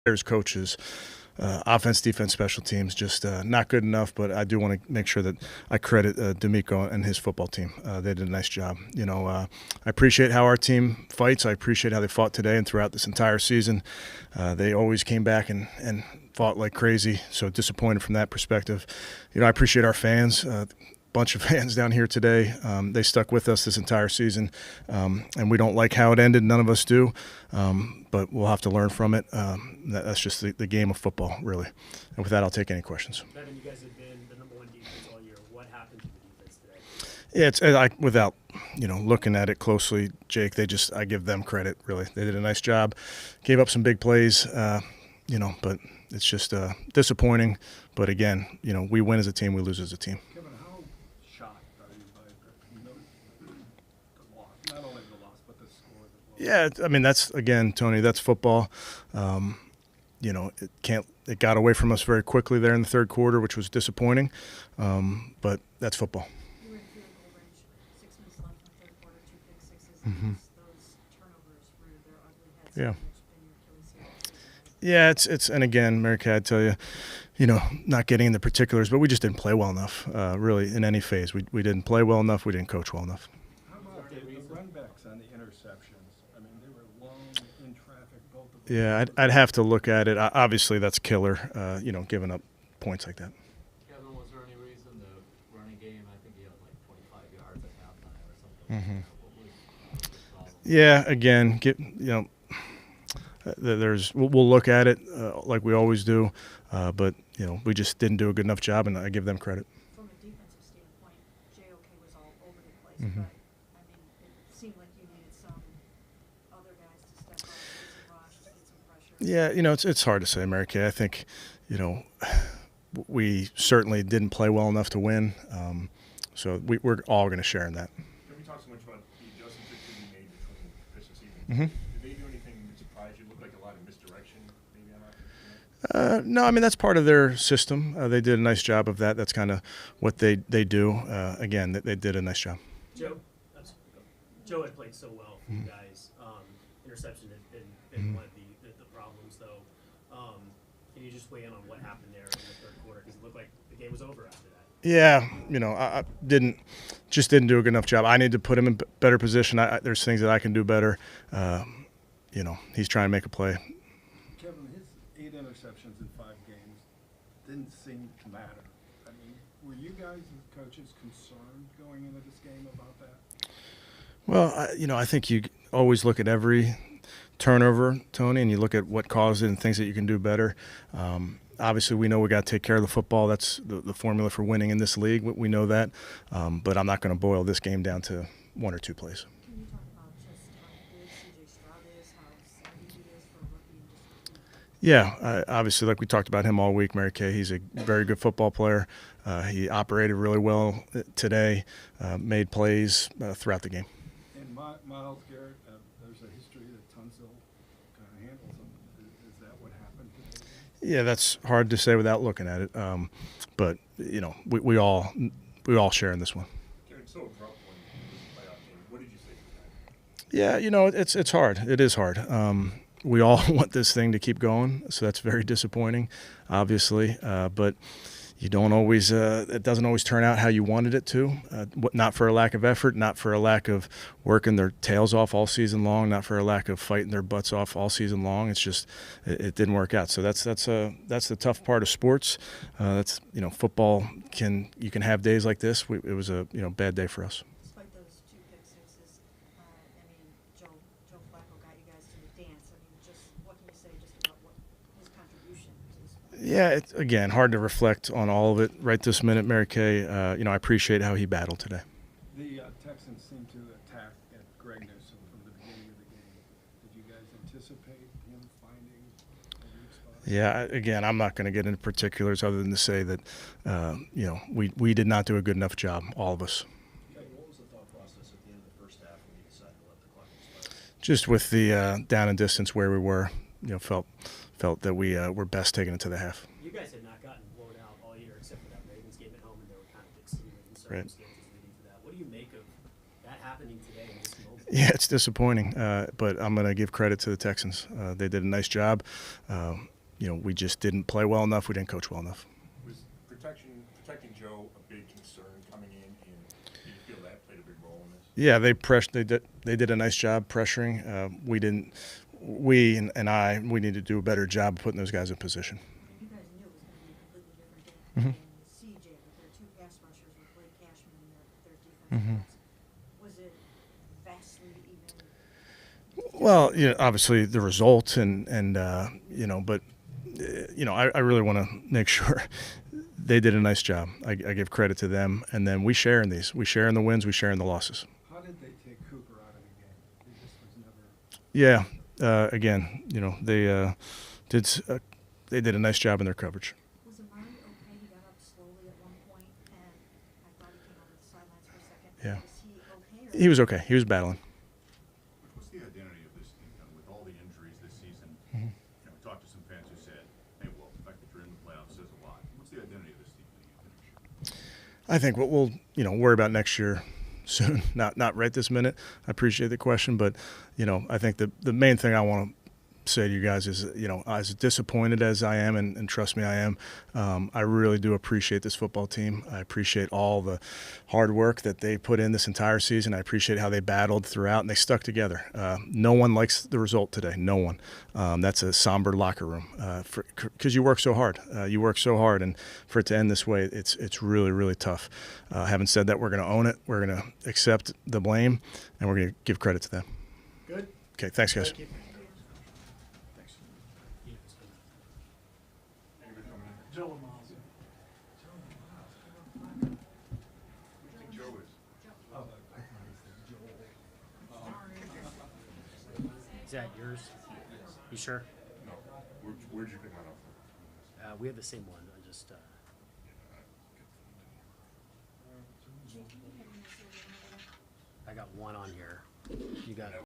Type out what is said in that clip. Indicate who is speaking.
Speaker 1: players, coaches, offense, defense, special teams, just not good enough. But I do want to make sure that I credit D'Amico and his football team. They did a nice job. I appreciate how our team fights. I appreciate how they fought today and throughout this entire season. They always came back and fought like crazy. So disappointed from that perspective. I appreciate our fans. Bunch of fans down here today. They stuck with us this entire season, and we don't like how it ended. None of us do, but we'll have to learn from it. That's just the game of football, really. And with that, I'll take any questions.
Speaker 2: Kevin, you guys have been the #1 defense all year. What happened to the defense today?
Speaker 1: Yeah, it's without looking at it closely, Jake. I give them credit. Really, they did a nice job. Gave up some big plays, but it's just disappointing. But again, we win as a team, we lose as a team. Yeah, I mean that's Tony. That's football. It got away from us very quickly there in the third quarter, which was disappointing. But that's football.
Speaker 3: You were in field goal range, 6 minutes left in the third quarter, 2 pick sixes.
Speaker 1: Mm-hmm.
Speaker 3: Those turnovers reared their ugly heads.
Speaker 1: Yeah.
Speaker 3: Which been your Achilles heel.
Speaker 1: Yeah, it's and again, Mary Kay, I tell you, not getting into particulars, but we just didn't play well enough. Really, in any phase, we didn't play well enough. We didn't coach well enough.
Speaker 4: How about the runbacks on the interceptions? I mean, they were long in traffic, both of them.
Speaker 1: Yeah, I'd have to look at it. Obviously, that's killer. Giving up points like that.
Speaker 5: Kevin, was there any reason the running game? I think he had like 25 yards at halftime or something.
Speaker 1: Mm-hmm.
Speaker 5: What was the problem?
Speaker 1: Yeah, again, we'll look at it like we always do, but we just didn't do a good enough job, and I give them credit.
Speaker 3: From a defensive standpoint, JOK was all over the place,
Speaker 1: Mm-hmm.
Speaker 3: but it seemed like you needed some other guys to step up, get some rush, get some pressure.
Speaker 1: Yeah, it's hard to say, Mary Kay. I think, we certainly didn't play well enough to win, so we're all going to share in that.
Speaker 6: We talked so much about the adjustments that you made between this season.
Speaker 1: Mm-hmm.
Speaker 6: Did they do anything that surprised you? Looked like a lot of misdirection, maybe on offense?
Speaker 1: No, I mean that's part of their system. They did a nice job of that. That's kind of what they do. Again, they did a nice job.
Speaker 2: Joe had played so well for you guys. Interception had been one of the problems, though. Can you just weigh in on what happened there in the third quarter? Because it looked like the game was over after that.
Speaker 1: Yeah, I didn't do a good enough job. I need to put him in better position. There's things that I can do better. He's trying to make a play.
Speaker 4: Kevin, his 8 interceptions in 5 games didn't seem to matter. I mean, were you guys as coaches concerned going into this game about that?
Speaker 1: Well, I think you always look at every turnover, Tony, and you look at what caused it and things that you can do better. Obviously, we know we got to take care of the football. That's the formula for winning in this league. We know that, but I'm not going to boil this game down to 1 or 2 plays.
Speaker 3: Can you talk about just how good C.J. Stroud is, how savvy he is for a rookie?
Speaker 1: Yeah, obviously, like we talked about him all week, Mary Kay, he's a very good football player. He operated really well today, made plays throughout the game.
Speaker 4: And Myles Garrett, there's a history that Tunsil kind of handles him. Is that what happened today?
Speaker 1: Yeah, that's hard to say without looking at it. But we all share in this one.
Speaker 6: Kevin, so abrupt when this playoff game. What did you say to that?
Speaker 1: Yeah, it's hard. It is hard. We all want this thing to keep going, so that's very disappointing, obviously. But you don't always. It doesn't always turn out how you wanted it to. Not for a lack of effort, not for a lack of working their tails off all season long, not for a lack of fighting their butts off all season long. It's just it didn't work out. So that's the tough part of sports. That's football you can have days like this. It was a bad day for us.
Speaker 3: Despite those 2 pick sixes, Joe Flacco got you guys to the dance. Just what can you say just about what his contribution to this point?
Speaker 1: Yeah, it's again hard to reflect on all of it right this minute, Mary Kay. I appreciate how he battled today.
Speaker 4: The Texans seem to attack at Greg Newsome from the beginning of the game. Did you guys anticipate him finding a weak spot?
Speaker 1: Yeah, again, I'm not going to get into particulars other than to say that we did not do a good enough job, all of us.
Speaker 7: What was the thought process at the end of the first half when you decided to let the clock expire?
Speaker 1: Just with the down and distance where we were, felt that we were best taking it to the half.
Speaker 2: You guys had not gotten blown out all year except for that Ravens game at home, and there were kind of extenuating circumstances leading to that. What do you make of that happening today in this moment?
Speaker 1: Yeah, it's disappointing, but I'm going to give credit to the Texans. They did a nice job. we just didn't play well enough. We didn't coach well enough.
Speaker 6: Was protecting Joe a big concern coming in, and do you feel that played a big role in this?
Speaker 1: Yeah, they did a nice job pressuring. We didn't. We need to do a better job of putting those guys in position.
Speaker 3: You guys knew it was gonna be a completely different game.
Speaker 1: Mhm.
Speaker 3: And CJ with their two pass rushers with Blake Cashman and their
Speaker 1: Mhm.
Speaker 3: defensive backs. Was it vastly even?
Speaker 1: Well, obviously the result but I really want to make sure they did a nice job. I give credit to them, and then we share in these. We share in the wins. We share in the losses.
Speaker 4: How did they take Cooper out of the game? He just was never.
Speaker 1: Yeah. Again, they did a nice job in their coverage.
Speaker 3: Was Amari okay? He got up slowly at one point, and I thought he came out of the sidelines for a second.
Speaker 1: Yeah.
Speaker 3: Was he okay? Or
Speaker 1: He was okay. He was battling.
Speaker 8: What's the identity of this team with all the injuries this season?
Speaker 1: Mhm.
Speaker 8: We talked to some fans who said, "Hey, well, the fact that you're in the playoffs says a lot." What's the identity of this team that you finish?
Speaker 1: I think what we'll worry about next year soon, not right this minute. I appreciate the question, but I think the main thing I want to say to you guys is, as disappointed as I am, and trust me, I am, I really do appreciate this football team. I appreciate all the hard work that they put in this entire season. I appreciate how they battled throughout, and they stuck together. No one likes the result today. No one. That's a somber locker room because you work so hard. And for it to end this way, it's really, really tough. Having said that, we're going to own it. We're going to accept the blame, and we're going to give credit to them.
Speaker 2: Good.
Speaker 1: Okay, thanks, guys.
Speaker 2: Thank you.
Speaker 6: Anybody coming in?
Speaker 2: Joe and Miles.
Speaker 6: Who do you think Joe is?
Speaker 2: Is that yours? You sure?
Speaker 6: No. Where'd you pick that up from?
Speaker 2: We have the same one. I just. I got one on here. You got